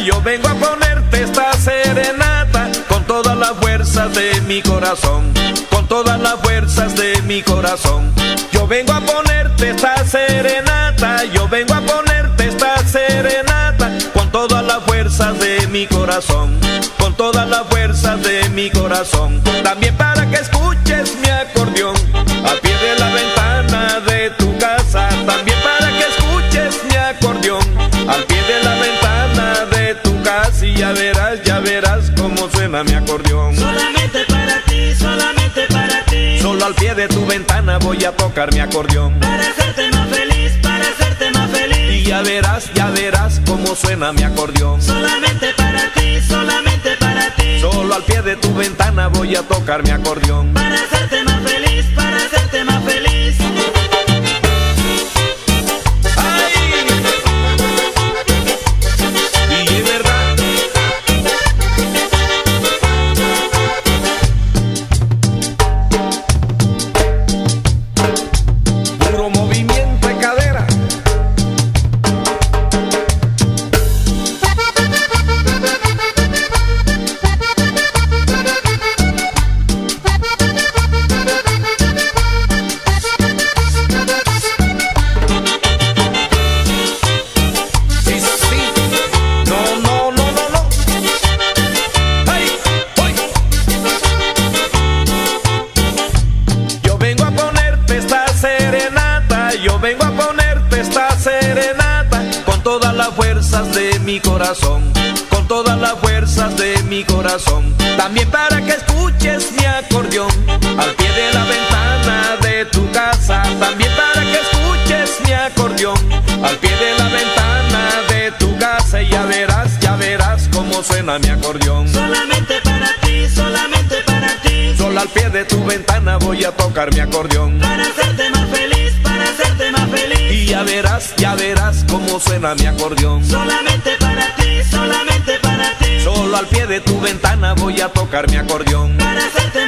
Yo vengo a ponerte esta serenata con todas las fuerzas de mi corazón, con todas las fuerzas de mi corazón. Yo vengo a ponerte esta serenata, yo vengo a ponerte esta serenata con todas las fuerzas de mi corazón, con todas las fuerzas de mi corazón. También para que escuches mi acordeón al pie de la ventana de tu casa. También para que escuches mi acordeón al pie de la ventana de tu casa. Y ya verás cómo suena mi acordeón. Solamente para ti, solamente para ti. Solo al pie de tu ventana voy a tocar mi acordeón. Para hacerte más feliz, para hacerte más feliz. Y ya verás cómo suena mi acordeón. Solamente para ti, solamente para ti. Solo al pie de tu ventana voy a tocar mi acordeón. Para hacerte más feliz, para hacerte más feliz. Yo vengo a ponerte esta serenata con todas las fuerzas de mi corazón, con todas las fuerzas de mi corazón. También para que escuches mi acordeón al pie de la ventana de tu casa. También para que escuches mi acordeón al pie de la ventana de tu casa. Y ya verás cómo suena mi acordeón. Solamente para ti, solamente para ti. Solo al pie de tu ventana voy a tocar mi acordeón. Para hacerte más feliz, para hacerte más feliz. Y ya verás cómo suena mi acordeón. Solamente para ti, solamente para ti. Solo al pie de tu ventana voy a tocar mi acordeón. Para hacerte